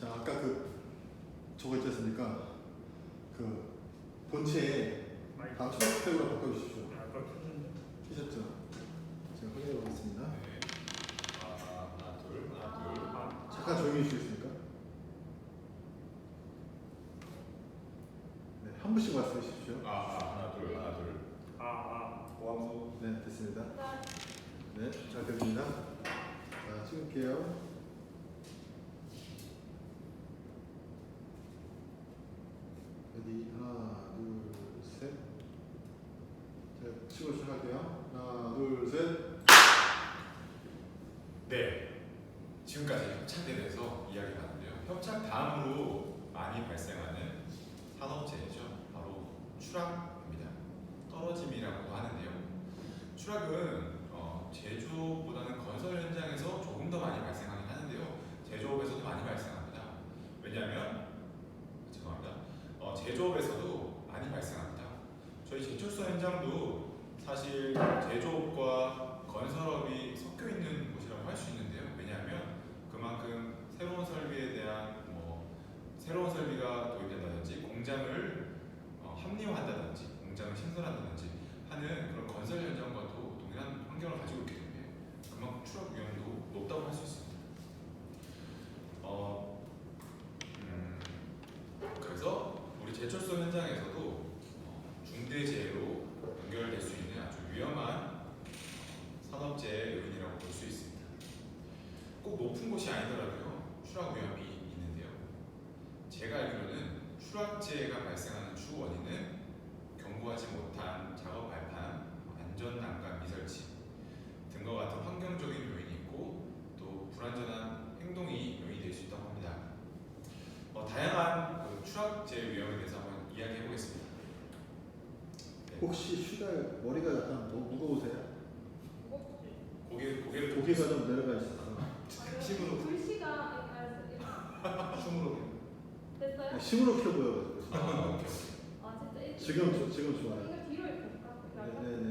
자, 아까 저거 있지 않습니까? 그 본체에 다 초록색으로 바꿔주십시오. 티셔츠. 제가 확인해 보겠습니다. 네. 하나 둘. 잠깐 조용히 해주시겠습니까? 네, 한 분씩 말씀해 주십시오. 하나 둘. 고함수. 네, 됐습니다. 네, 잘 됐습니다. 자, 찍을게요. 어디 하나, 둘, 셋. 자, 치고 시작할게요. 하나, 둘, 셋. 네. 지금까지 협착에 대해서 이야기 나눴는데요. 협착 다음으로 많이 발생하는 산업재해죠. 바로 추락입니다. 떨어짐이라고 하는데요. 추락은 제조보다는 건설 현장에서 조금 더 많이 발생하긴 하는데요. 제조업에서도 많이 발생합니다. 왜냐하면 제조업에서도 많이 발생합니다. 저희 제철소 현장도 사실 제조업과 건설업이 섞여 있는 곳이라고 할 수 있는데요. 왜냐하면 그만큼 새로운 설비에 대한 새로운 설비가 도입된다든지 공장을 합리화한다든지 공장을 신설한다든지 하는 그런 건설 현장과도 동일한 환경을 가지고 있기 때문에 그만큼 추락 위험도 높다고 할 수 있습니다. 그래서 우리 제철소 현장에서도 중대재해로 연결될 수 있는 아주 위험한 산업재해 요인이라고 볼 수 있습니다. 꼭 높은 곳이 아니더라도요 추락 위험이 있는데요. 제가 알기로는 추락재해가 발생하는 주 원인은 경고하지 못한 작업 발판, 안전 난간 미설치 등과 같은 환경적인 요인이 있고 또 불안전한 행동이 요인이 될 수 있다고 합니다. 다양한 추락재해 위험에 대해서 한번 이야기해 보겠습니다. 네. 혹시 슈달 머리가 약간 너무 무거우세요? 고개를 고개가 좀 내려가 있어서. 힘으로 글씨가 춤으로 됐어요? 네, 시무룩해 보여가지고. 오케이. 지금 좋아요. 이거 뒤로 이렇게 볼까? 네네네.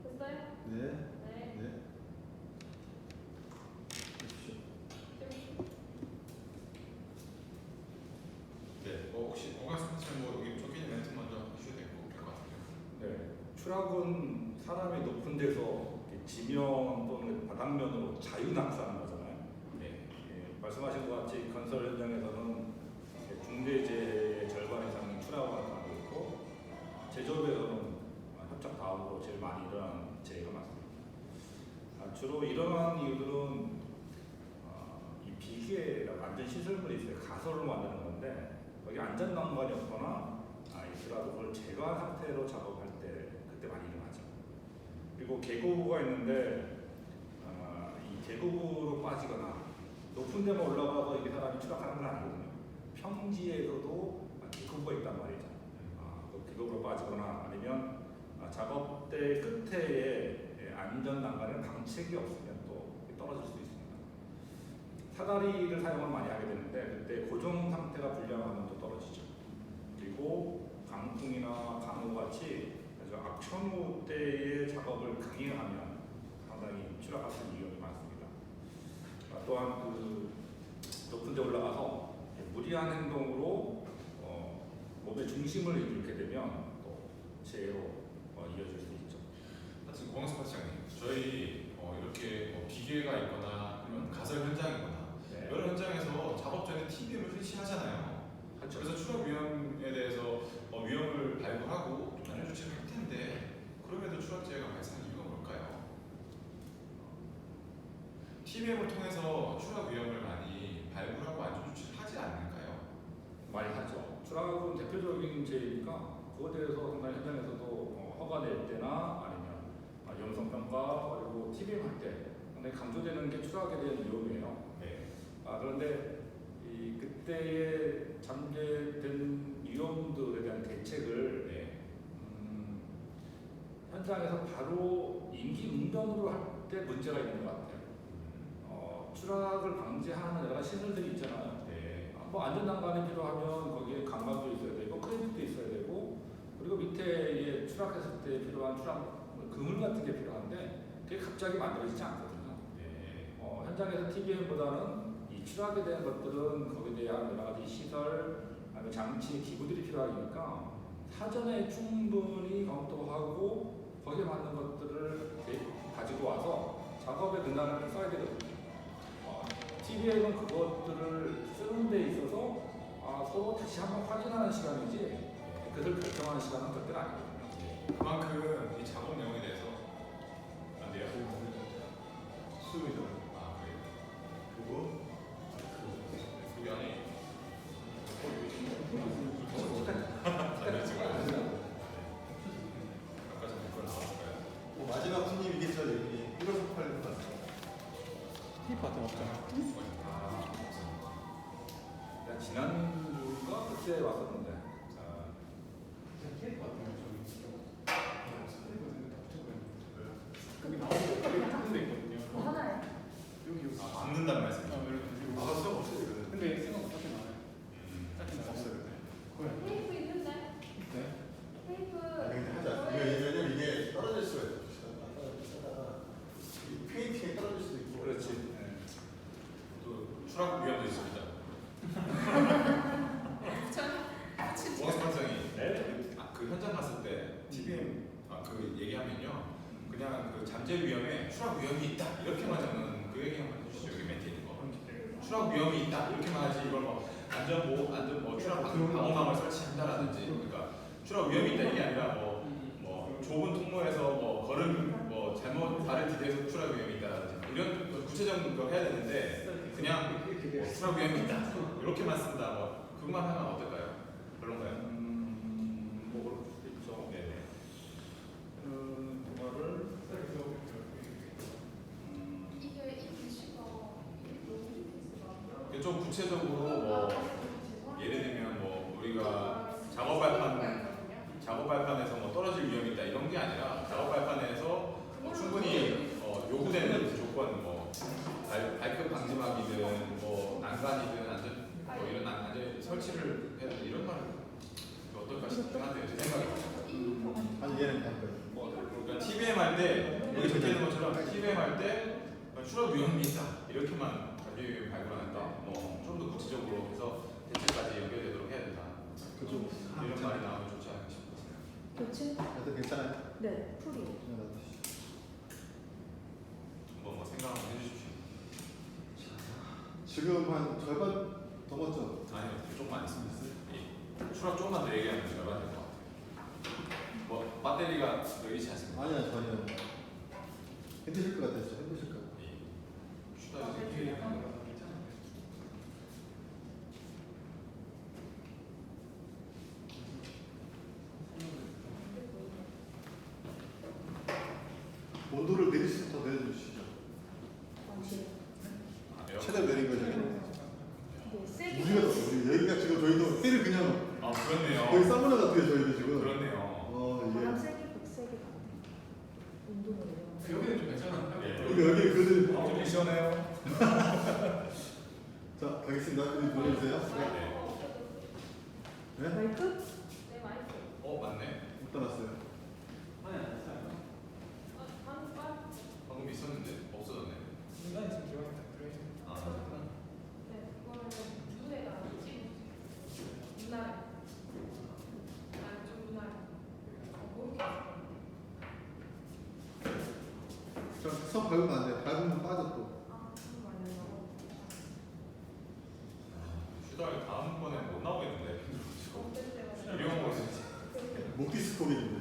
됐어요? 네. 네. 네. 해주십시오. 네. 혹시 오가수 선생님 여기 적힌 멘트 먼저 해주셔야 될 것 같아요. 네. 추락은 사람이 높은 데서 이렇게 지면 또는 바닥면으로 자유낙사하는 거잖아요. 네. 말씀하신 것 같이 건설 현장에서는 중대재해의 절반 이상이 추락으로 나타나고 있고 제조업에서는 협착 다음으로 제일 많이 일어나는 재해가 많습니다. 주로 일어나는 이유들은 이 비계라고 안전 시설물이 있어요. 가설로 만드는 건데 거기 안전 난관이 없거나 있더라도 그걸 제거한 상태로 작업할 때 그때 많이 일어나죠. 그리고 계곡부가 있는데 이 계곡으로 빠지거나 높은 데만 올라가서 이게 사람이 추락하는 건 아니거든요. 평지에서도 계곡부가 있단 말이죠. 그 계곡으로 빠지거나 아니면 작업대 끝에 안전 난간에 방책이 없으면 또 떨어질 수 있습니다. 사다리를 사용을 많이 하게 되는데 그때 고정 상태가 불량하면 또 떨어지죠. 그리고 강풍이나 강우 같이 아주 악천후 때의 작업을 강행하면 상당히 추락할 수 있는 위험이 많습니다. 또한 높은 데 올라가서 무리한 행동으로 몸의 중심을 잃게 되면 또 재해로 이어질 수 있죠. 지금 고광수 파트장님, 저희 이렇게 비계가 있거나 아니면 가설 현장이거나 네. 여러 현장에서 작업 전에 TBM을 실시하잖아요. 그렇죠. 그래서 추락 위험에 대해서 위험을 발굴하고 좀 안전 조치를 할 텐데 그럼에도 추락재해가 발생하는 이유가 뭘까요? TBM을 통해서 추락 위험을 많이 발굴하고 안전 조치를 하지 않을까요? 많이 하죠. 추락은 대표적인 재해니까 그거에 대해서 상당히 현장에서도 허가 낼 때나 아니면 영성 평가 그리고 TBM 할 때 상당히 강조되는 게 추락에 대한 위험이에요. 네. 그런데 그때의 잠재된 위험들에 대한 대책을 네. 현장에서 바로 임기 응변으로 할 때 문제가 있는 것 같아요. 추락을 방지하는 여러 가지 시설들이 있잖아요. 네. 안전난간이 필요하면 거기에 강박도 있어야 되고 크레딧도 있어야 되고 그리고 밑에 추락했을 때 필요한 추락 그물 같은 게 필요한데 그게 갑자기 만들어지지 않거든요. 네. 현장에서 TBM보다는 이 추락에 대한 것들은 거기에 대한 여러 가지 시설, 아니면 장치, 기구들이 필요하니까 사전에 충분히 검토하고 거기에 맞는 것들을 가지고 와서 작업에 그날을 써야 되거든요. TBM은 그것들을 쓰는 데 있어서 서로 다시 한번 확인하는 시간이지 그것을 결정하는 시간은 절대 아니거든요. 그만큼 이 작업 내용에 대해서 안 돼요? 수요죠. 아 그래요? 그리고 그게 아니. 아까 전에 그걸 나왔을까요? 마지막 손님이겠죠. 여기 1월 18일 같아요. 내가 지난주가 그때 왔었는데 하나에. 막는다는 말씀이죠. 나갔어 없어요. 이거는. 근데 생각보다 꽤 많아요. 딱히 없어요. 테이프 있는데? 테이프. 근데 하자. 왜냐면 이게 떨어질 수가 있어. 쓰다가 이 페인팅에 떨어질 수도 있고. 그렇지. 또 추락 위험도 있습니다. 진짜. 원스판장이 네. 그 현장 갔을 때 TBM 그 얘기하면요. 그냥 그 잠재 위험에 추락 위험이 있다 이렇게만 적는 그 얘기 한번 해주시죠. 여기 멘트에 있는 거. 추락 위험이 있다 이렇게만 하지 이걸 뭐 안전 뭐 추락 방어망을 설치한다라든지 그러니까 추락 위험이 있다 이게 아니라 뭐 좁은 통로에서 뭐 걸음 뭐 잘못 발을 디뎌서 추락 위험이 있다라든지 이런 구체적인 거 해야 되는데 그냥 뭐 추락 위험이 있다 이렇게만 쓴다 뭐 그것만 하면 어떨까요? 그런가요? 뭐 그럴 수도 있죠. 네네. 그거를 이게 이 글씨가 너무 힘들어. 좀 구체적으로 뭐 예를 들면 뭐 우리가 작업 발판에서 뭐 떨어질 위험이 있다 이런 게 아니라 작업 발판에서 뭐 충분히 요구되는 조건 뭐 발급 방지막이든 뭐 난간이든 안전 뭐 이런 안전 설치를 해야 돼 이런 말을 어떨까 싶긴 한데요 제 생각에. 아니 얘는 다른 그러니까 TBM 할 때 여기 적혀 있는 것처럼 TBM 할 때 추락 위험이 있다 이렇게만 잠재 발굴한다. 뭐 좀 더 구체적으로 해서 대책까지 연결되도록 해야 된다. 그쪽 이런 말이 나오면 좋지 않을까 싶어요. 교체? 하여튼 괜찮아요. 네, 풀이. 그냥 놔두시죠. 한번 뭐 생각 한번 해주십시오. 지금 한 절반 넘었죠. 아니요, 조금만 있습니다. 추락 조금만 더 얘기하면 절반 될것 같아요. 뭐 배터리가 여의치 않습니다. 아니야 전혀. 힘드실 것 같아요. 힘드실 것 같아요. 추락이 생기게 온도를 내리시면 더 내려주시죠. 최대 내린 거죠. 우리가 우리 여기가 지금 저희도 때를 그냥 아 그렇네요. 거의 사우나 같아요 저희도 지금. 그렇네요. 이게 바람 세게 북세게 운동을 해요. 여기는 좀 괜찮은데? 네. 여기 그들 좀 시원해요. 자 가겠습니다. 여기 보내주세요. 네? 마이크? 네, 마이크. 맞네. 못 따랐어요. 아니, 아니, 방금 있었는데 없어졌네. 인간이 지금 기억이 다 들어있는 네, 그거는 눈에다 눈알. 좀 눈알. 모르겠어. 선 밟으면 안 돼. 밟으면 빠져 또. 그거 아니에요. 휴달 다음번에 못 나오겠는데. 어떨 때가 이런 거 있지. 목 디스코겠는데.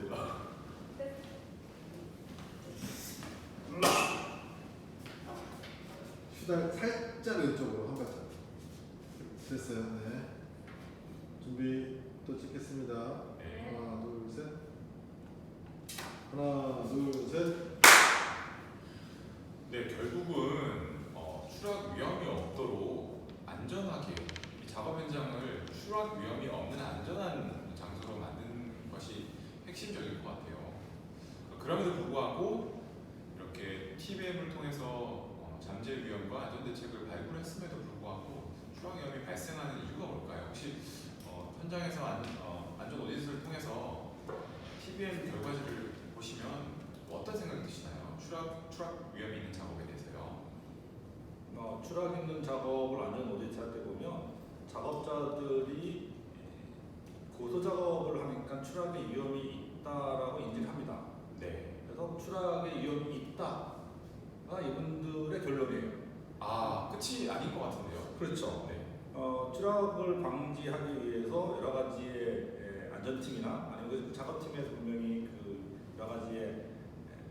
휴달 살짝 왼쪽으로 한 발짝. 됐어요. 네. 준비 또 찍겠습니다. 네. 하나, 둘, 셋. 하나, 둘, 셋. 네, 결국은 추락 위험이 없도록 안전하게 이 작업 현장을 추락 위험이 없는 안전한 장소로 만드는 것이 핵심적인 것 같아요. 그럼에도 불구하고 이렇게 TBM을 통해서 잠재 위험과 안전 대책을 발굴했음에도 불구하고 추락 위험이 발생하는 이유가 뭘까요? 혹시 현장에서 안전 오디트를 통해서 TBM 결과지를 보시면 어떤 생각이 드시나요? 추락 위험이 있는 작업에 대해서요. 추락 있는 작업을 안전 추락의 위험이 있다라고 인지를 합니다. 네. 그래서 추락의 위험이 있다가 이분들의 결론이에요. 아, 끝이 아닌 것 같은데요. 그렇죠. 네. 추락을 방지하기 위해서 여러 가지의 안전팀이나 아니면 그 작업팀에서 분명히 그 여러 가지의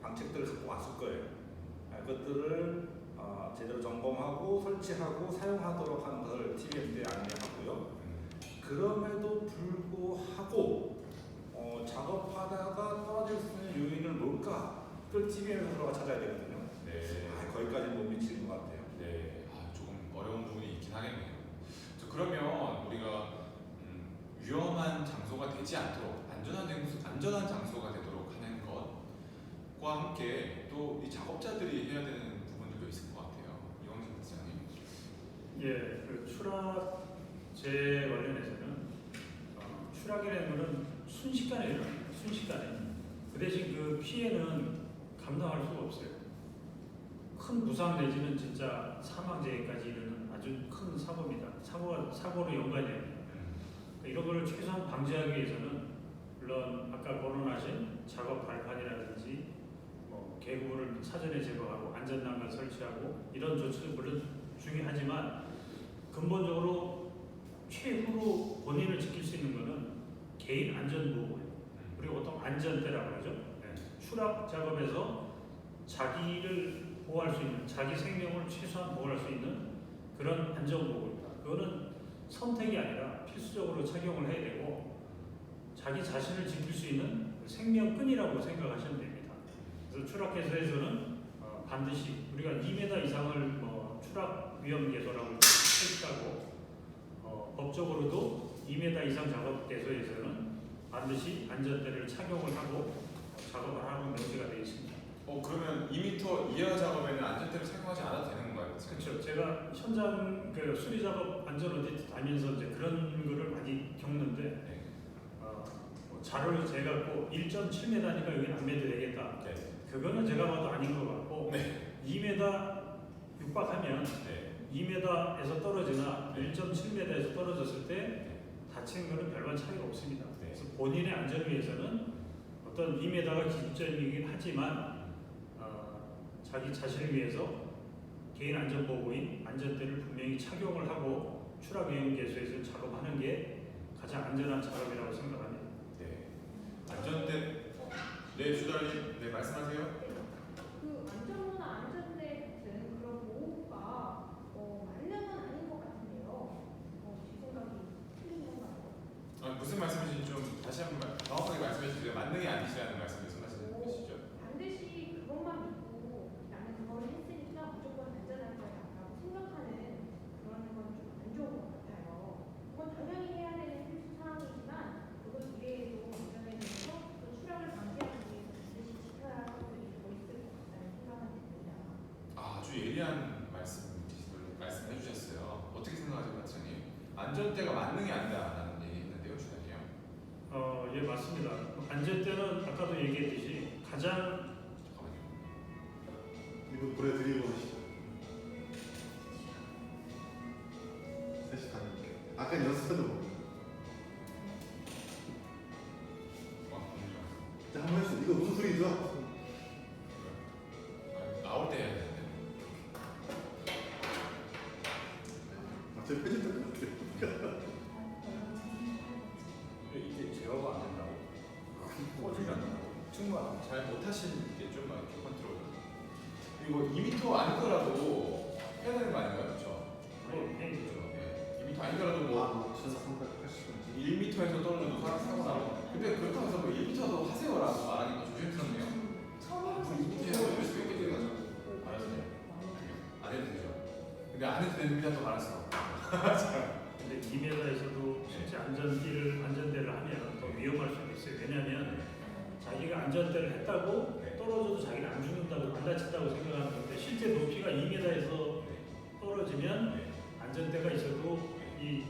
방책들을 갖고 왔을 거예요. 그것들을 제대로 점검하고 설치하고 사용하도록 하는 것을 TBM에 안내하고요. 그럼에도 불구하고 작업하다가 떨어질 수 있는 요인은 뭘까? 그걸 TBM에서 찾아야 되거든요. 네. 거기까지는 못 미치는 것 같아요. 네. 조금 어려운 부분이 있긴 하겠네요. 그러면 우리가 위험한 장소가 되지 않도록 안전한 장소가 되도록 하는 것과 함께 또 이 작업자들이 해야 되는 부분들도 있을 것 같아요. 이광진 부장님. 예, 그 추락제 관련해서는 추락이라는 것은 순식간에 일어나요. 순식간에. 그 대신 그 피해는 감당할 수가 없어요. 큰 부상 내지는 진짜 사망재해까지 이르는 아주 큰 사고입니다. 사고로 연관이 됩니다. 이런 거를 최소한 방지하기 위해서는 물론 아까 거론하신 작업 발판이라든지 계곡을 사전에 제거하고 안전난간 설치하고 이런 조치도 물론 중요하지만 근본적으로 최후로 본인을 지킬 수 있는 것은 개인 안전보호예요. 그리고 보통 안전대라고 하죠. 네. 추락 작업에서 자기를 보호할 수 있는, 자기 생명을 최소한 보호할 수 있는 그런 안전보호입니다. 그거는 선택이 아니라 필수적으로 착용을 해야 되고 자기 자신을 지킬 수 있는 생명끈이라고 생각하시면 됩니다. 그래서 추락해소에서는 반드시 우리가 2m 이상을 추락 위험 개소라고 했다고 법적으로도 2m 이상 작업 개소에서는 반드시 안전대를 착용을 하고 작업을 하는 명시가 되어 있습니다. 그러면 2m 이하 작업에는 안전대를 착용하지 않아도 되는 건가요? 그렇죠. 제가 현장 수리 작업 안전 오디트 다니면서 이제 그런 거를 많이 겪는데 네. 자료를 재갖고 1.7m니까 여기 안 매도 되겠다. 네. 그거는 제가 봐도 아닌 것 같고 네. 2m 육박하면 네. 2m에서 떨어지나 네. 1.7m에서 떨어졌을 때 다치는 것은 별반 차이가 없습니다. 네. 그래서 본인의 안전을 위해서는 어떤 2m가 기준점이긴 하지만 자기 자신을 위해서 개인 안전보호인 안전대를 분명히 착용을 하고 추락 위험 개소에서 작업하는 게 가장 안전한 작업이라고 생각합니다. 네. 안전대. 네, 주달님. 네, 말씀하세요. 그 안전모나 안전대 같은 그런 보호가 맞는 건 아닌 것 같은데요. 제 생각이 틀린 건가요? 무슨 말씀이신지 좀 다시 한번 정확하게 말씀해 주세요. 만능이 아니시라는 말씀이시죠? 반드시 그것만 믿고 나는 그걸 했으니까 무조건 안전할 거야 라고 생각하는 그런 건 좀 안 좋은 것 같아요. 그건 당연히 해야 되는 필수 사항이지만 그것 이외에도 안전에 대해서 또 추락을 방지하기 위해서 반드시 지켜야 할 것들이 더 있을 것 같다는 생각은 듭니다. 아주 예리한 말씀해 주셨어요. 어떻게 생각하세요, 박사님? 안전대가 만능이 아니다라는 얘기 했는데요, 주장이요. 예, 맞습니다. 안전대는 아까도 얘기했듯이 가장 잠깐만요. 이거 보내드리고 하시죠. 셋이 다 아까 연습해도 뭐. 자, 한번 했어. 이거 무슨 소리죠? 나올 때 해야 되는데. 저 편집될 것 같아. 이게 제어가 안 된다고? 꺼지지 않는다고? 충분히 잘 못하시는 게 좀 이렇게 컨트롤. 이거 2m 아니더라도 해야 되는 거 아닌가요, 그렇죠? 네. 2m 아니더라도 뭐 1380원. 1m에서 떨어져도 사고 나고. 근데 그렇다고 해서 뭐 1m도 하세요라고 말하니까 조심스럽네요. 뭐 2m 해서 될 수도 있겠지, 가지고. 알았어요. 안 해도 되죠. 근데 안 해도 됩니다, 또 알았어. 근데 2m에서도 실제 안전대를 하면 더 위험할 수도 있어요. 왜냐하면 자기가 안전대를 했다고 떨어져도 자기는 안 죽는다고 안 다친다고 생각하는 건데 실제 높이가 2m에서 떨어지면 안전대가 있어도 이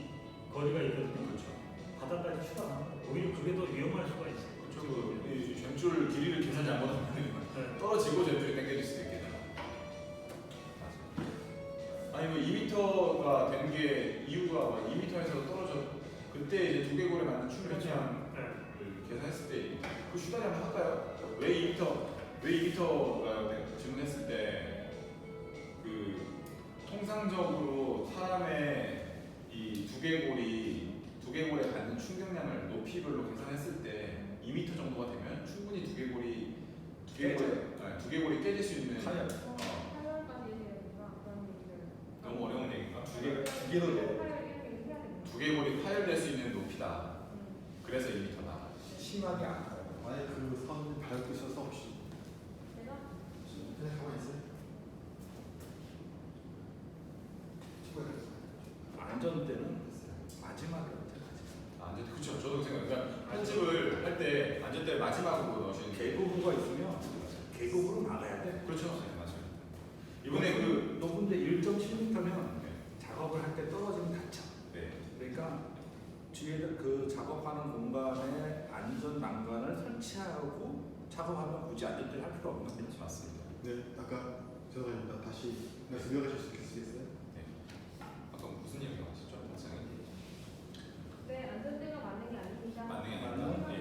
거리가 있거든요. 그렇죠. 바닥까지 추락하는 거예요. 오히려 그게 더 위험할 수가 있어요. 그렇죠. 이 전줄 길이를 계산이 안 받으면 네. 떨어지고 전줄이 당겨질 수도 있겠네요. 아니 뭐 2m가 된 게 이유가 2m에서 떨어져 그때 이제 두개골에 맞는 충격이랑 네. 그 계산했을 때 그 슈다리 한번 할까요? 왜 2m가 질문했을 때 그 통상적으로 사람의 이 두개골에 받는 충격량을 높이별로 계산했을 때 2m 정도가 되면 충분히 두개골이 깨질 수 있는 타열. 타열까지 해야 되니까 그런 얘기를. 너무 어려운 얘기인가? 두 개로 돼. 타열 이렇게 해야 되니까. 두개골이 파열될 수 있는 높이다. 그래서 2m다. 심하게 안 타요. 만약에 그 선 밟고 있어서 혹시 내가 그냥 가만히 있어요? 안전대는 마지막에 안전 그렇죠. 저도 생각. 그러니까 편집을 할 때 안전대 마지막으로 넣으시는 게 계곡부가 있으면 계곡으로 막아야 돼. 그렇죠. 네, 맞아요. 이번에 그 높은데 1.7m면 작업을 할 때 떨어지면 다쳐. 네. 그러니까 뒤에 그 작업하는 공간에 안전 난간을 설치하고 작업하면 굳이 안전대를 할 필요 없는 거지. 맞습니다. 네, 아까 죄송합니다. 다시 말씀 이어가실 수 있으시겠어요? 아까 무슨 얘기 나왔었죠? 박사님? 네, 안전대가 맞는 게 아닙니다. 맞는 게 아니라 맞나요? 예.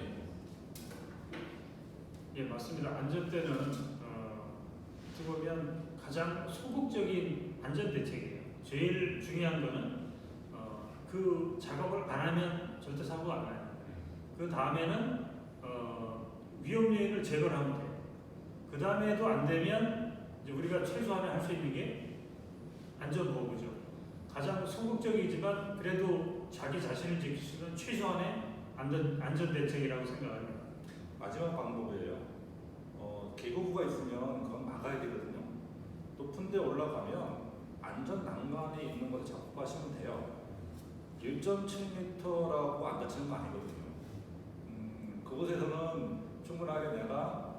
예, 맞습니다. 안전대는 어떻게 보면 가장 소극적인 안전 대책이에요. 제일 중요한 거는 그 작업을 안 하면 절대 사고가 안 나요. 그 다음에는 위험 요인을 제거를 하면 돼요. 그 다음에도 안 되면 이제 우리가 최소한에 할 수 있는 게 안전보호구죠. 가장 소극적이지만 그래도 자기 자신을 지킬 수 있는 최소한의 안전 대책이라고 생각합니다. 마지막 방법이에요. 계곡부가 있으면 그건 막아야 되거든요. 높은 데 올라가면 안전 난간에 있는 것을 잡고 가시면 돼요. 1.7m라고 안 다치는 거 아니거든요. 그곳에서는 충분하게 내가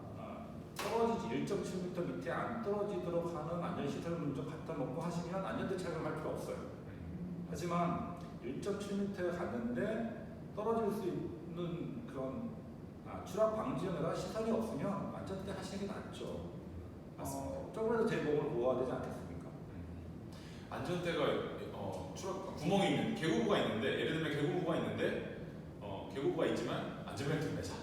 떨어지지 1.7m 밑에 안 떨어지도록 하는 안전시설을 좀 갖다 놓고 하시면 안전대 착용할 필요 없어요. 하지만 1.7m에 갔는데 떨어질 수 있는 그런 추락 방지용이나 시설이 없으면 안전대 하시는 게 낫죠. 조금이라도 제 몸을 보호해야 되지 않겠습니까? 안전대가 추락 구멍이 있는 계곡부가 있는데 예를 들면 계곡부가 있는데 계곡부가 있지만 안전벨트를 매자.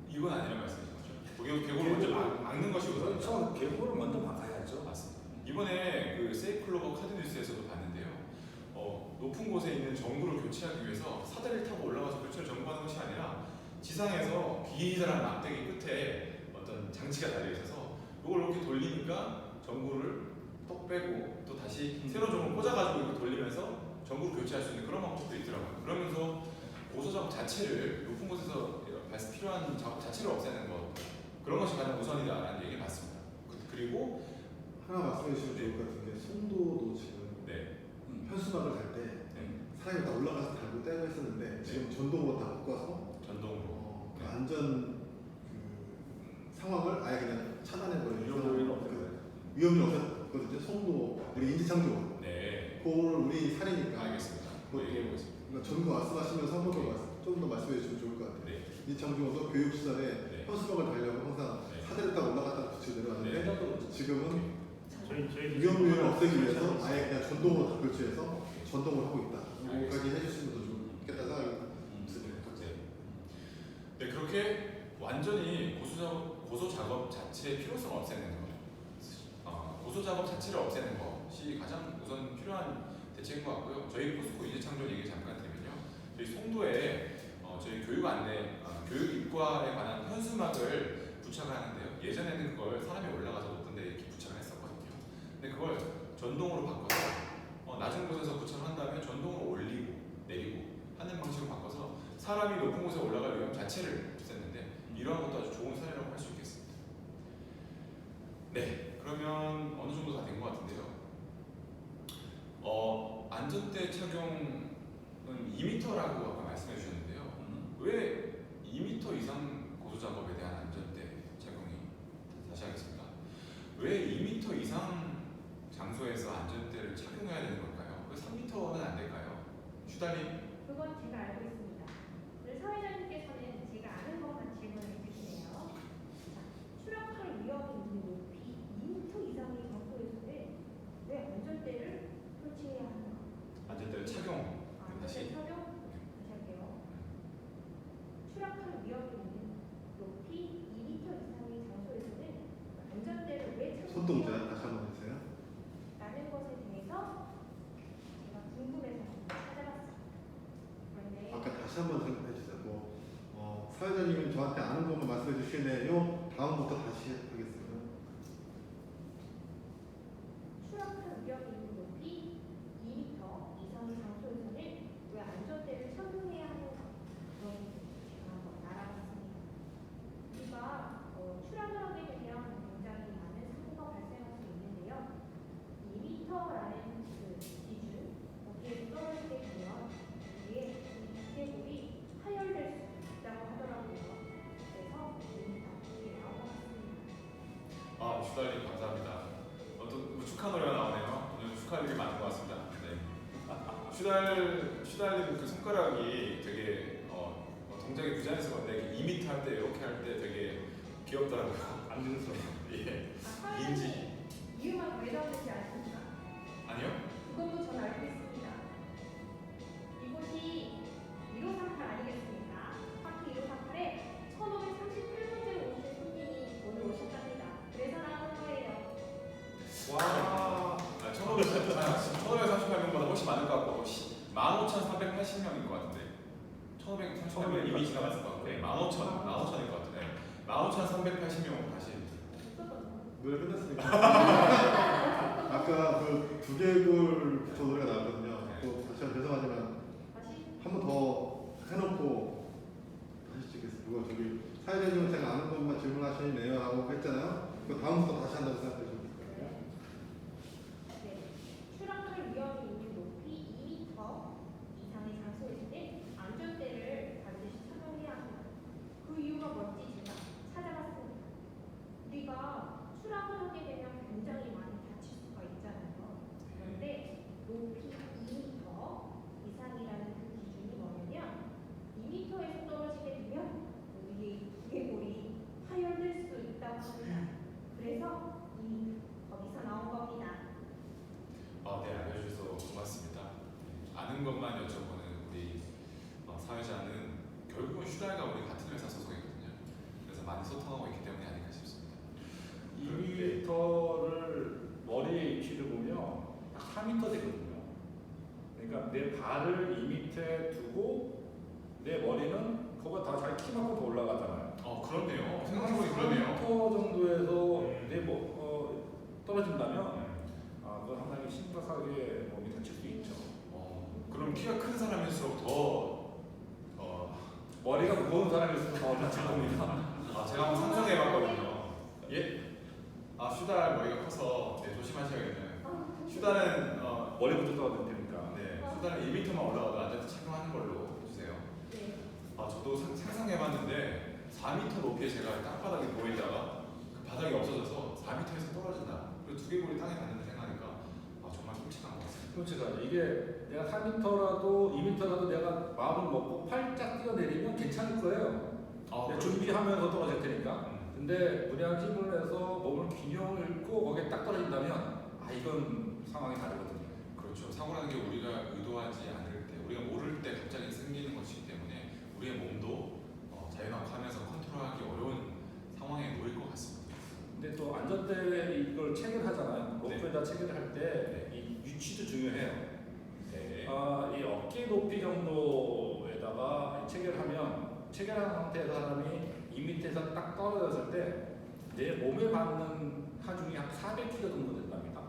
이건 아니란 말씀이신 거죠. 계곡을 먼저 막는 것이 우선이다. 그렇죠. 계곡을 먼저 막아야죠. 맞습니다. 이번에 그 세이클로버 카드 뉴스에서도 봤는데요. 높은 곳에 있는 전구를 교체하기 위해서 사다리를 타고 올라가서 교체를 전구하는 것이 아니라 지상에서 기다란 막대기 끝에 어떤 장치가 달려 있어서 이걸 이렇게 돌리니까 전구를 똑 빼고 또 다시 새로운 전구를 꽂아가지고 이렇게 돌리면서 전구를 교체할 수 있는 그런 방법도 있더라고요. 그러면서 고소 작업 자체를 높은 곳에서 필요한 작업 자체를 없애는 것 그런 것이 가장 우선이다라는 얘기 봤습니다. 그리고 하나 말씀해 주시면 좋을 것 같은 게 송도도 지금 네. 현수막을 달 때 사람이 다 올라가서 달고 떼고 했었는데 지금 전동으로 다 바꿔서 전동으로 그 안전 그 상황을 아예 그냥 차단해버리는 위험요인은 없어요. 위험이 없었거든요. 송도 우리 인지창조 네. 그걸 우리 사례니까 알겠습니다. 그것도 얘기해 보겠습니다. 그러니까 전부 말씀하시면서 한 번 더 좀 더 말씀해 주시면 좋을 것 같아요. 네. 인지창조도 교육시설에 네. 현수막을 달려고 항상 네. 사대를 딱 올라갔다가 붙이고 내려왔는데 네. 지금은 저희 위험 요인을 없애기 위해서 아예 그냥 전동으로 다 교체해서 전동을 하고 있다. 이거까지 해주시면 더 좋겠다 생각이 듭니다. 네, 그렇게 완전히 고소 작업 자체의 필요성을 없애는 것, 고소 작업 자체를 없애는 것이 가장 우선 필요한 대책인 것 같고요. 저희 포스코 인재창조 얘기 잠깐 드리면요, 저희 송도에 저희 교육 안내, 교육 입과에 관한 현수막을 부착하는데요. 예전에는 그걸 사람이 올라가서 높은 데 이렇게 부착을 했었거든요. 근데 그걸 전동으로 바꿔서 낮은 곳에서 부착을 한 다음에 전동으로 올리고 내리고 하는 방식으로 바꿔서 사람이 높은 곳에 올라갈 위험 자체를 없앴는데 이러한 것도 아주 좋은 사례라고 할 수 있겠습니다. 네, 그러면 어느 정도 다 된 것 같은데요. 안전대 착용은 2m라고 아까 말씀해 주셨는데요. 왜 2m 이상 고소 작업에 대한 안전대 착용이 다시 하겠습니다. 왜 2m 이상 장소에서 안전대를 착용해야 되는 걸까요? 왜 3m는 안 될까요? 슈달님? 그건 제가 알고 있습니다. 오늘 사회자님께서는 제가 아는 것만 질문해 주시네요. 자, 추락할 위험이 있는 높이 2m 이상의 장소에서는 왜 안전대를 설치해야 하는가? 안전대를 착용. 안전대 다시. 착용? 다시 할게요. 추락할 다시 한번 생각해 주세요. 사회자님은 저한테 아는 것만 말씀해 주시겠네요. 다음부터 다시 하겠습니다. 추락할 위험이 있는 높이 2m 이상의 장소에서는 왜 안전대를 착용해야 하는가? 그런 제가 한번 알아봤습니다. 우리가 추락을 하게 되면 굉장히 많은 사고가 발생할 수 있는데요. 2m라는 그 기준, 거기에 떨어지게 되면 우리의 두개골이 파열될 수 있다고 하더라고요. 그래서 2m 나온 것 같습니다. 슈달님 감사합니다. 또 축하 노래가 나오네요. 오늘 축하할 일이 많은 것 같습니다. 네. 슈달님 그 손가락이 되게 동작이 부자연스러운데 2m 할 때 이렇게 할 때 되게 귀엽더라고요. 안정성. 예. 아, 인지. 이유가 왜 나오는지 아십니까? 아니요? 그것도 전 알고 있습니다. 이곳이 1538 아니겠습니까? 파크 1538에 1538번째로 오신 손님이 오늘 오셨답니다. 그래서 나온 거예요. 와. 1538명보다 훨씬 많을 것 같고 15,380명인 것 같은데 1538명 이미 지나갔을 것 같고 15,000일 것 같은데 15,380명 다시 노래 끝났으니까. 아까 그 두개골부터 노래가 나왔거든요. 또 다시 한번 죄송하지만 다시 한 번 더 해놓고 다시 찍겠습니다. 그거 저기 사회자님은 제가 아는 것만 질문하시네요 라고 했잖아요. 그 다음부터 다시 한다고 생각해 주면 될까요? 네. 추락할 위험이 있는 높이 2m 이상의 장소일 때 안전대를 반드시 착용해야 합니다. 그 이유가 뭔지 제가 찾아봤습니다. 우리가 추락을 하게 되면 굉장히 많이 다칠 수가 있잖아요. 그런데 높이 2m 이상이라는 그 기준이 뭐냐면 2m에서 떨어지게 되면 우리의 두개골이 파열될 수 있다고 합니다. 그래서 2m 거기서 나온 겁니다. 네, 알려주셔서 고맙습니다. 아는 것만 여쭤보는 우리 사회자는 결국은 슈달과 우리 같은 회사 소속이거든요. 그래서 많이 소통하고 있기 때문에 아닐까 싶습니다. 2m를 머리 위치를 보면 딱 4m 되거든요. 그러니까 내 발을 2m에 두고 내 머리는 그거 다 자기 키만큼 더 올라가잖아요. 그렇네요. 생각해보니 그러네요. 3m 정도에서 떨어진다면 그건 상당히 심각하게 몸이 다칠 수 있죠. 그럼 키가 큰 사람일수록 더 머리가 무거운 사람일수록 더 다칠 겁니다. 제가 한번 상상해봤거든요. 예? 슈달 머리가 커서 조심하셔야겠네요. 슈달은 머리부터 떨어질 테니까. 슈달은 1m만 올라가도 안전대 착용하는 걸로 해주세요. 네. 저도 상상해봤는데 4m 높이에 제가 땅바닥에 누워있다가 그 바닥이 없어져서 4m에서 떨어진다. 그리고 두개골이 땅에 닿는다 생각하니까 정말 끔찍한 것 같습니다. 그렇죠. 이게 내가 4m라도 2m라도 내가 마음을 먹고 팔짝 뛰어내리면 괜찮을 거예요. 내가 준비하면서 떨어질 테니까. 근데 무리한 힘을 내서 몸을 균형을 잃고 거기에 딱 떨어진다면 이건 상황이 다르거든요. 그렇죠. 사고라는 게 우리가 의도하지 않을 때, 우리가 모를 때 갑자기 생기는 것이기 때문에 우리의 몸도 자유낙하면서 컨트롤하기 어려운 상황에 놓일 것 같습니다. 근데 또 안전대 이걸 체결하잖아요. 네. 로프에다 체결할 때 이 위치도 중요해요. 네. 이 어깨 높이 정도에다가 체결한 상태에서 사람이 2m에서 딱 떨어졌을 때 내 몸에 맞는 하중이 한 400kg 정도 된답니다.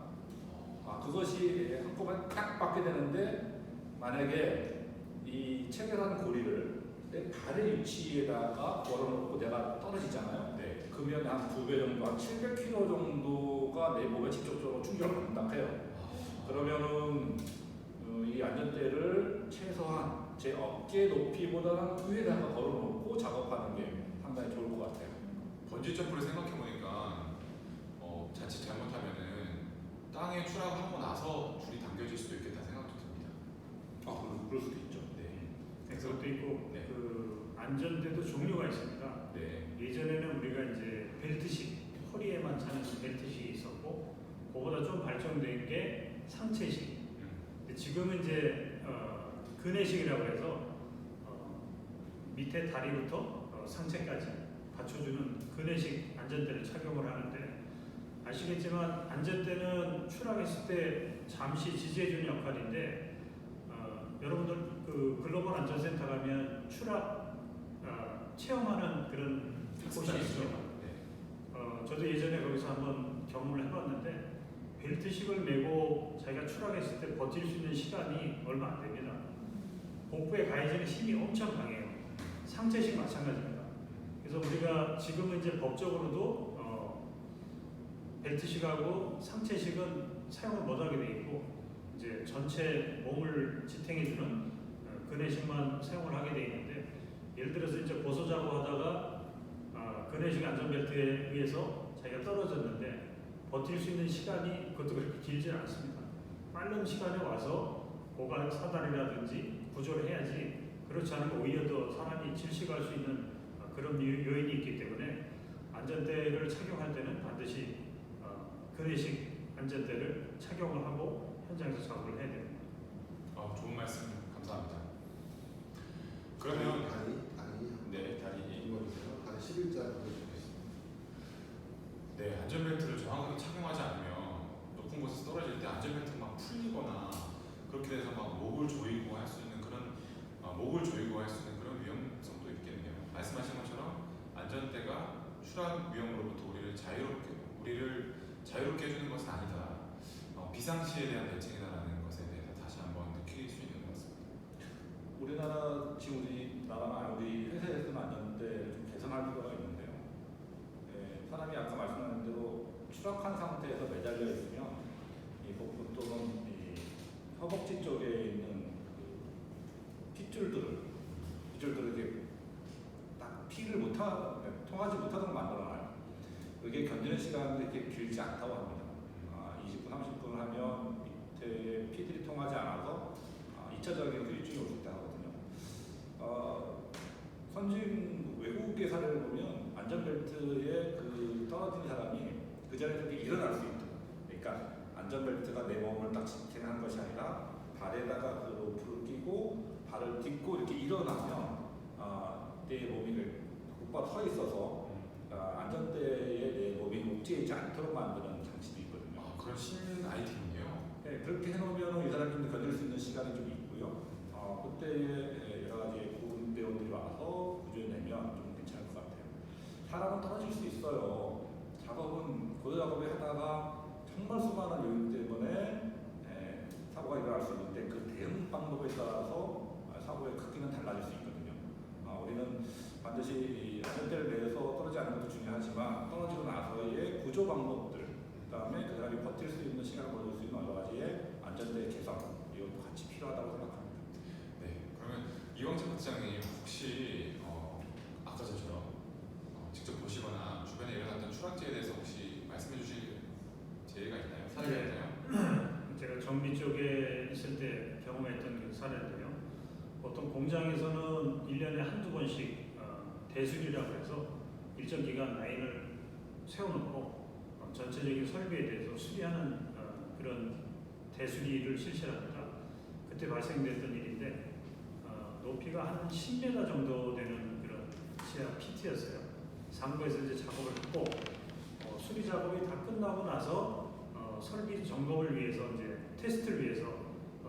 그것이 한꺼번에 딱 받게 되는데 만약에 이 체결한 고리를 내 발의 위치에다가 걸어놓고 내가 떨어지잖아요. 네. 그러면 한 2배 정도, 한 700kg 정도가 내 몸에 직접적으로 충격을 받는다 해요. 그러면은 이 안전대를 최소한 제 어깨 높이보다는 위에다가 걸어놓고 작업하는 게 상당히 좋을 것 같아요. 번지 점프를 생각해보니까 자칫 잘못하면은 땅에 추락하고 나서 줄이 당겨질 수도 있겠다 생각도 듭니다. 그럴 수도 있죠. 네. 그것도 있고 네. 그 안전대도 종류가 있습니다. 네. 예전에는 우리가 이제 벨트식 허리에만 차는 벨트식이 있었고 그보다 좀 발전된 게 상체식. 근데 지금은 이제 근해식이라고 해서 밑에 다리부터 상체까지 받쳐주는 근해식 안전대를 착용을 하는데 아시겠지만 안전대는 추락했을 때 잠시 지지해주는 역할인데 여러분들 그 글로벌 안전센터 가면 추락 체험하는 그런 곳이 있습니다. 네. 저도 예전에 거기서 한번 경험을 해봤는데 벨트식을 메고 자기가 추락했을 때 버틸 수 있는 시간이 얼마 안 됩니다. 복부에 가해지는 힘이 엄청 강해요. 상체식 마찬가지입니다. 그래서 우리가 지금은 이제 법적으로도 벨트식하고 상체식은 사용을 못하게 돼 있고 이제 전체 몸을 지탱해주는 그네식만 사용을 하게 돼 있는데 예를 들어서 이제 고소 작업하다가 그네식 안전벨트에 의해서 자기가 떨어졌는데 버틸 수 있는 시간이 그것도 그렇게 길지 않습니다. 빠른 시간에 와서 고관 사다리라든지 구조를 해야지 그렇지 않으면 오히려 더 사람이 질식할 수 있는 그런 요인이 있기 때문에 안전대를 착용할 때는 반드시 그네식 안전대를 착용을 하고 현장에서 작업을 해야 됩니다. 좋은 말씀 감사합니다. 그러면 다리 네, 다리. 이거주세요. 다리 11자 보여주겠습니다. 네, 안전벨트를 정확하게 착용하지 않으면 높은 곳에서 떨어질 때 안전벨트가 막 풀리거나 그렇게 돼서 막 목을 조이고 할 수 있는 그런 그런 위험성도 있겠네요. 말씀하신 것처럼 안전대가 추락 위험으로부터 우리를 자유롭게 해주는 것은 아니다. 비상시에 대한 대책이다라는 것에 대해서 다시 한번 느낄 수 있는 것 같습니다. 우리나라 지금 우리 회사에서는 안전대를 좀 개선할 필요가 있는데요. 사람이 아까 말씀하신 대로 추락한 상태에서 매달려 있으면 이 복부 또는 이 허벅지 쪽에 있는 그 핏줄들을 이렇게 딱 피를 통하지 못하도록 만들어놔요. 그게 견디는 시간이 이렇게 길지 않다고 합니다. 20분, 30분을 하면 밑에 피들이 통하지 않아서 2차적인 후유증이 올 수 있다고 하거든요. 선진 외국의 사례를 보면 안전벨트에 그 떨어진 사람이 그 자리에서 일어날 수 있도록, 그러니까 안전벨트가 내 몸을 딱 지탱한 것이 아니라 발에다가 그 로프를 끼고 발을 딛고 이렇게 일어나면 내 몸이 곧바로 서 있어서 안전대에 내 몸이 옥죄이지 않도록 만드는 장치도 있거든요. 그런 신 아이템이에요. 네, 그렇게 해놓으면 이 사람이 견딜 수 있는 시간이 좀 있고요. 그때에 여러 가지 구급대원들이 와서 구조해내면 좀 괜찮을 것 같아요. 사람은 떨어질 수 있어요. 작업은 고도 작업을 하다가 정말 수많은 요인 때문에 사고가 일어날 수 있는데 그 대응 방법에 따라서 사고의 크기는 달라질 수 있거든요. 우리는 반드시 이 안전대를 매서 떨어지지 않는 것도 중요하지만 떨어지고 나서의 구조 방법들, 그다음에 그 사람이 버틸 수 있는 시간을 벌일 수 있는 여러 가지의 안전대 개선 이것도 같이 필요하다고 생각합니다. 네, 그러면 이광재 부장님 혹시 아까 전처럼 직접 보시거나 주변에 일어났던 추락지에 대해서 혹시 말씀해 주실 재미가 있나요? 사례가 있나요? 제가 정비 쪽에 있을 때 경험했던 그 사례인데요. 보통 공장에서는 1년에 한두 번씩 대수리라고 해서 일정 기간 라인을 세워놓고 전체적인 설비에 대해서 수리하는 그런 대수리를 실시합니다. 그때 발생됐던 일인데 높이가 한 10m 정도 되는 그런 지하 피트였어요. 상부에서 이제 작업을 했고 수리 작업이 다 끝나고 나서 설비 점검을 위해서 이제 테스트를 위해서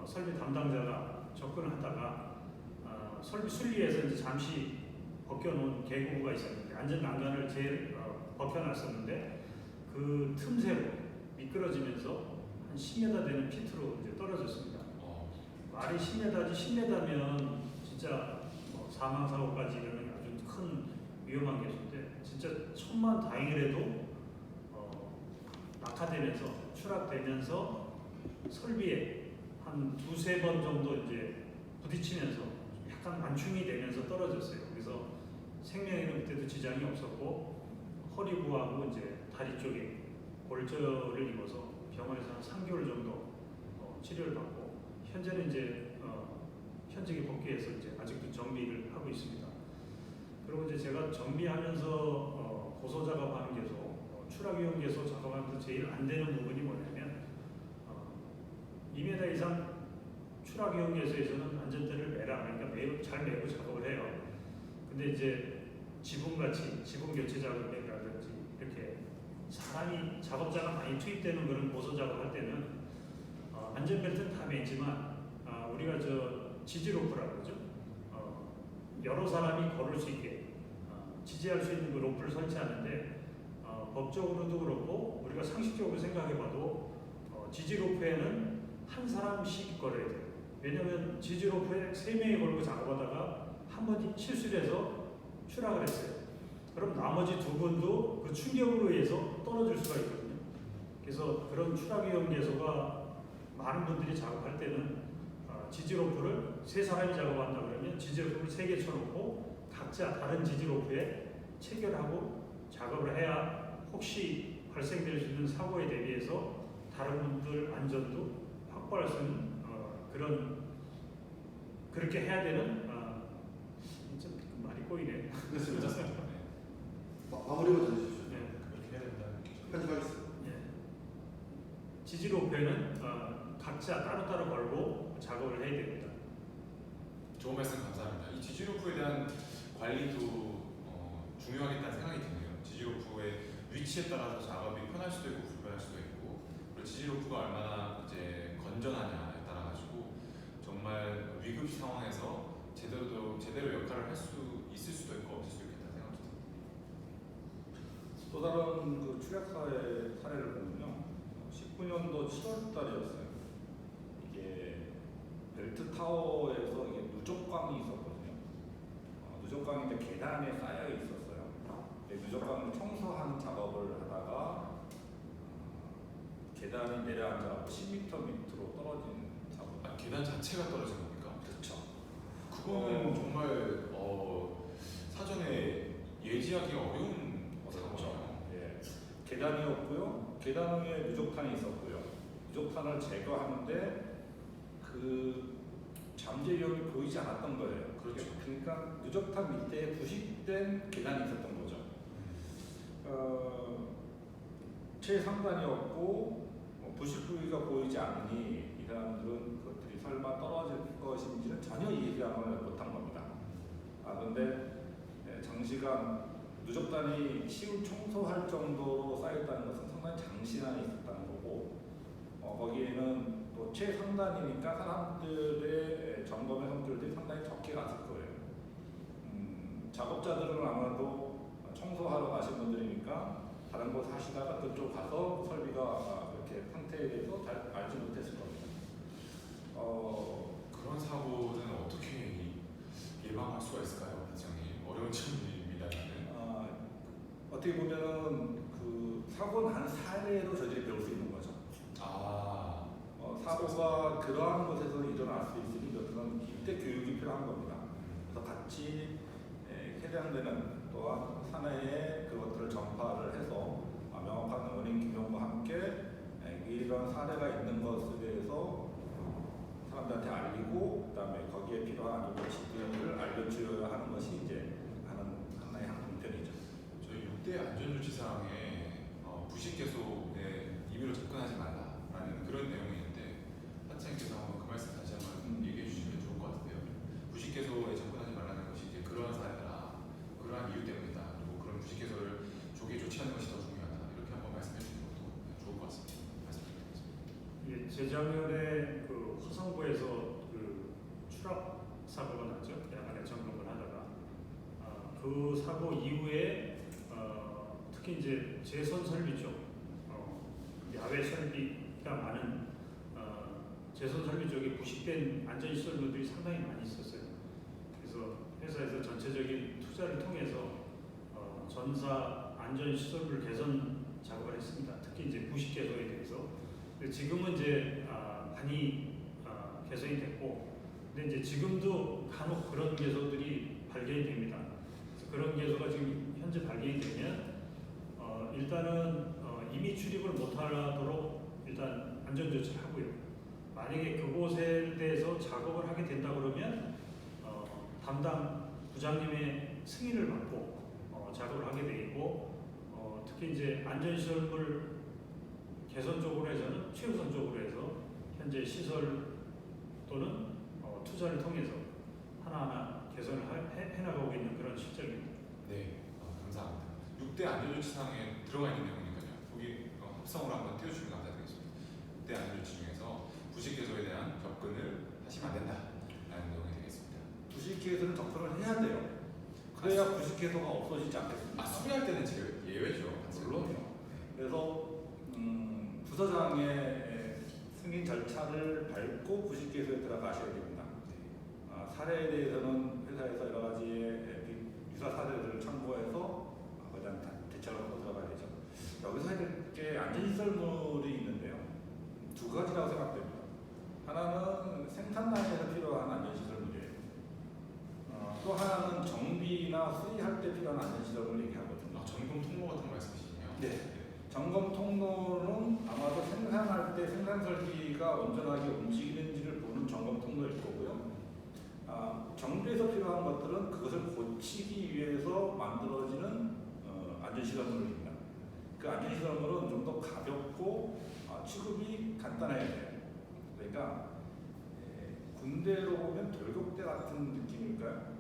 설비 담당자가 접근을 하다가 설비 순리에서 이제 잠시 벗겨놓은 개구가 있었는데 안전 난간을 벗겨놨었는데 그 틈새로 미끄러지면서 한 10m 되는 피트로 이제 떨어졌습니다. 말이 10m지 10m면 진짜 사망 사고까지 이르는 아주 큰 위험한 개수인데 진짜 천만다행이라도 낙하되면서 추락되면서 설비에 한 두세 번 정도 이제 부딪히면서 약간 만충이 되면서 떨어졌어요. 그래서 생명에는 그때도 지장이 없었고 허리 부하고 이제 다리 쪽에 골절을 입어서 병원에서 한 3개월 정도 치료를 받고 현재는 이제 현직에 복귀해서 이제 아직도 정비를 하고 있습니다. 그리고 이제 제가 정비하면서 고소 작업하는 게소 추락 위험 개소 작업하면서 제일 안 되는 부분이 뭐냐면 2m 이상 추락 위험 개소에서는 안전대를 매라 그러니까 잘 매고 작업을 해요. 근데 이제 지붕 교체 작업이라든지 이렇게 사람이 작업자가 많이 투입되는 그런 고소 작업할 때는 안전벨트는 다 매지만 우리가 지지로프라고 그러죠. 여러 사람이 걸을 수 있게 지지할 수 있는 그 로프를 설치하는데 법적으로도 그렇고 우리가 상식적으로 생각해봐도 지지로프에는 한 사람씩 걸어야 돼요. 왜냐하면 지지로프에 3명이 걸고 작업하다가 한 번 실수를 해서 추락을 했어요. 그럼 나머지 2분도 그 충격으로 의해서 떨어질 수가 있거든요. 그래서 그런 추락 위험 요소가 많은 분들이 작업할 때는 지지로프를 3사람이 작업한다 그러면 지지로프를 3개 쳐놓고 각자 다른 지지로프에 체결하고 작업을 해야 혹시 발생될 수 있는 사고에 대비해서 다른 분들 안전도 확보할 수 있는 그렇게 해야 되는 좀 말이 꼬이네. 그렇습니다. 네. 마무리부터 해주십시오. 네. 그렇게 해야 된다는 얘기죠. 편집하겠습니다. 지지로프에는 각자 따로따로 걸고 작업을 해야 됩니다. 좋은 말씀 감사합니다. 이 지지로프에 대한 관리도 중요하겠다는 생각이 드네요. 지지로프의 위치에 따라서 작업이 편할 수도 있고 불편할 수도 있고, 그리고 지지로프가 얼마나 이제 건전하냐에 따라 가지고 정말 위급 상황에서 제대로 역할을 할 수 있을 수도 있고 없을 수도 있겠다는 생각이 듭니다. 또 다른 그 추락사의 사례를 보면요, 19년도 7월달이었어요. 이게 벨트 타워에서 이게 누적광이 있었거든요. 누적광이 이제 계단에 쌓여 있었어요. 누적광을 청소하는 작업을 하다가 계단이 내려앉아서 10m 밑으로 떨어진 작업. 계단 자체가 떨어진 겁니까? 그렇죠. 그거는 정말 사전에 예지하기가 어려운 사고죠. 예. 계단이었고요. 계단 위에 누적탄이 있었고요. 누적탄을 제거하는데 그 잠재 위험이 보이지 않았던 거예요. 그렇죠. 그러니까 누적탄 밑에 부식된 계단이 있었던 거죠. 최상단이었고 부식 부위가 보이지 않으니 이 사람들은 그것들이 설마 떨어질 것인지는 전혀 예상을 못한 겁니다. 그런데 장시간 누적단이 시우 청소할 정도로 쌓였다는 것은 상당히 장시간에 있었다는 거고, 거기에는 또 최상단이니까 사람들의 점검의 성질들이 상당히 적게 갔을 거예요. 작업자들은 아마도 청소하러 가신 분들이니까 다른 곳 하시다가 그쪽 가서 설비가 그렇게 상태에 대해서 잘 알지 못했을 겁니다. 그런 사고는 어떻게 예방할 수가 있을까요, 반장님? 어려운 질문입니다. 어떻게 보면은 그 사고 난 사례로 저희들이 배울 수 있는 거죠. 사고가 그러한 곳에서 일어날 수 있으니 그것은 이때 교육이 필요한 겁니다. 그래서 같이 해당되는 또한 사내에 그것들을 전파를 해서 명확한 원인 규명과 함께 이런 사례가 있는 것에 대해서 사람들한테 알리고 그다음에 거기에 필요한 지표를 알려주어야 하는 것이 이제 하나의 형편이죠. 저희 6대 안전조치 사항에 부식 개소에 임의로 접근하지 말라라는 그런 내용이 있는데, 한창께서 한번 그 말씀 다시 한번 얘기해 주시면 좋을 것 같은데요. 부식 개소에 접근하지 말라는 것이 이제 그러한 사례다, 그러한 이유 때문이다, 그리고 그런 부식 개소를 조기에 조치하는 것이 더 중요하다, 이렇게 한번 말씀해 주시는 것도 좋을 것 같습니다. 말씀드리겠습니다. 재작년에 그 화성구에서 그 추락 사고가 났죠. 야간에 점검을 하다가 그 사고 이후에 특히 이제 재선 설비 쪽 야외 설비가 많은 재선 설비 쪽에 부식된 안전시설물들이 상당히 많이 있었어요. 그래서 회사에서 전체적인 투자를 통해서 전사 안전시설물 개선 작업을 했습니다. 특히 이제 부식 개선에 대해서. 지금은 이제 많이 개선이 됐고, 근데 이제 지금도 간혹 그런 개소들이 발견이 됩니다. 그래서 그런 개소가 지금 현재 발견이 되면 일단은 임의 출입을 못하도록 일단 안전 조치를 하고요. 만약에 그곳에 대해서 작업을 하게 된다 그러면 담당 부장님의 승인을 받고 작업을 하게 돼 있고, 특히 이제 안전시설물 개선 쪽으로 해서는 최우선적으로 해서 현재 시설 또는 투자를 통해서 하나하나 개선을 해나가고 있는 그런 실정입니다. 네, 감사합니다. 6대 안전조치 사항에 들어가 있는 내용이니까요. 거기 합성으로 한번 띄워주시면 감사드리겠습니다. 6대 안전조치 중에서 부식 개소에 대한 접근을 하시면 안 된다라는 내용 부식해서는 접근을 해야 돼요. 그래야 부식해서가 없어지지 않겠습니까? 아, 수리할 때는 예외죠. 물론요. 그래서 부서장의 승인 절차를 밟고 부식개소에 들어가셔야 됩니다. 사례에 대해서는 회사에서 여러 가지의 유사 사례들을 참고해서 그다음 대처를 하고 들어가야 되죠. 여기서 해야 될 게 안전시설물이 있는데요. 두 가지라고 생각됩니다. 하나는 생산 라인에서 필요한 안전시설물이에요. 또 하나는 정비나 수리할 때 필요한 안전시설물을 얘기하거든요. 점검 통로 같은 거 말씀이시네요. 네. 점검 통로는 아마도 생산할 때 생산 설비가 온전하게 움직이는지를 보는 점검 통로일 거고요. 정비에서 필요한 것들은 그것을 고치기 위해서 만들어지는 안전시설물입니다. 그 안전시설물은 좀 더 가볍고 취급이 간단해야 돼요. 그러니까 군대로 보면 돌격대 같은 느낌일까요?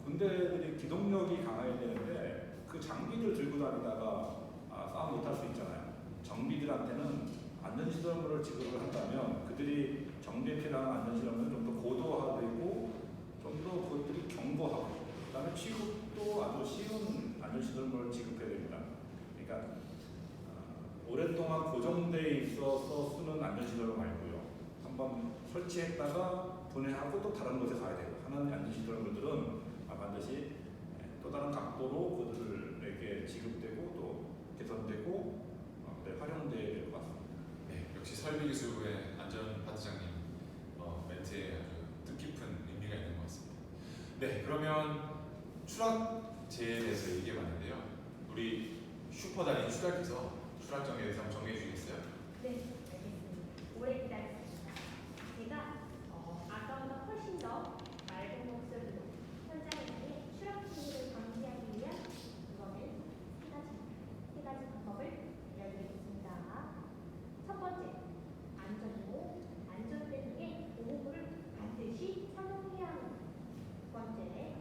군대들이 기동력이 강해야 되는데 그 장비를 들고 다니다가 싸움 못할 수 있잖아요. 정비들한테는 안전시설물을 지급을 한다면 그들이 정비에 필요한 안전시설물은 좀 더 고도화되고 좀 더 그것들이 견고하고 그다음에 취급도 아주 쉬운 안전시설물을 지급해야 됩니다. 그러니까 오랫동안 고정돼 있어서 쓰는 안전시설물 말고요. 한번 설치했다가 분해하고 또 다른 곳에 가야 되고 하는 안전시설물들은 반드시 또 다른 각도로 그들에게 지급되고 또 개선되고 활용돼야 될 것 같습니다. 네, 역시 설비기술부의 안전파트장님 멘트에 아주 뜻깊은 의미가 있는 것 같습니다. 네, 그러면 추락제에 대해서 얘기해봤는데요. 우리 슈퍼단인 추락에서 추락점에 대해서 한번 정리해 주시겠어요? 네, 알겠습니다. 오래 기다렸습니다. 제가 아까보다 훨씬 더 맑은 목소리로 현장에 추락 행위를 방지하기 위한 이거는 세 가지 방법을 알려드리겠습니다. 첫 번째, 안전모, 안전대 등의 보호구를 반드시 착용해야 합니다. 두 번째,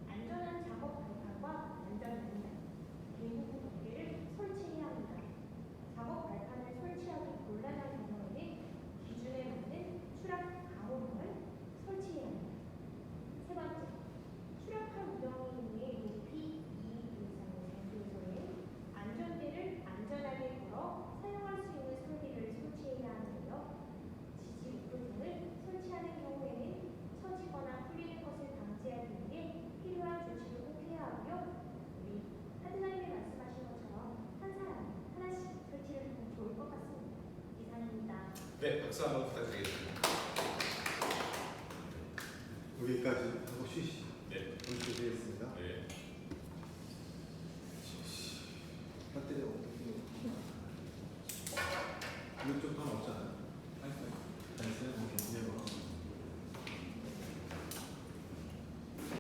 안전한 작업 발판과 안전합니다. 대부분 경계를 설치해야 합니다. 작업 발판을 설치하기 곤란한 경우에는 기준에 맞는 추락 방호망을 설치해야 합니다. 세 번째, 추락할 우려에 의해 높이 2m 이상의 장소에서는 안전대를 안전하게 걸어 사용할 수 있는 설비를 설치해야 하는데요. 지지 우표등을 설치하는 경우에는 처지거나 풀리는 것을 방지하기 위해 필요한 조치를 꼭 해야 하고요. 우리 하드라인에 말씀하신 것처럼 한 사람 하나씩 설치를 하면 좋을 것 같습니다. 이상입니다. 네, 박수 한번 부탁드리겠습니다. 여기까지 하고 쉬시죠. 네. 오늘 드리겠습니다. 네. 배터리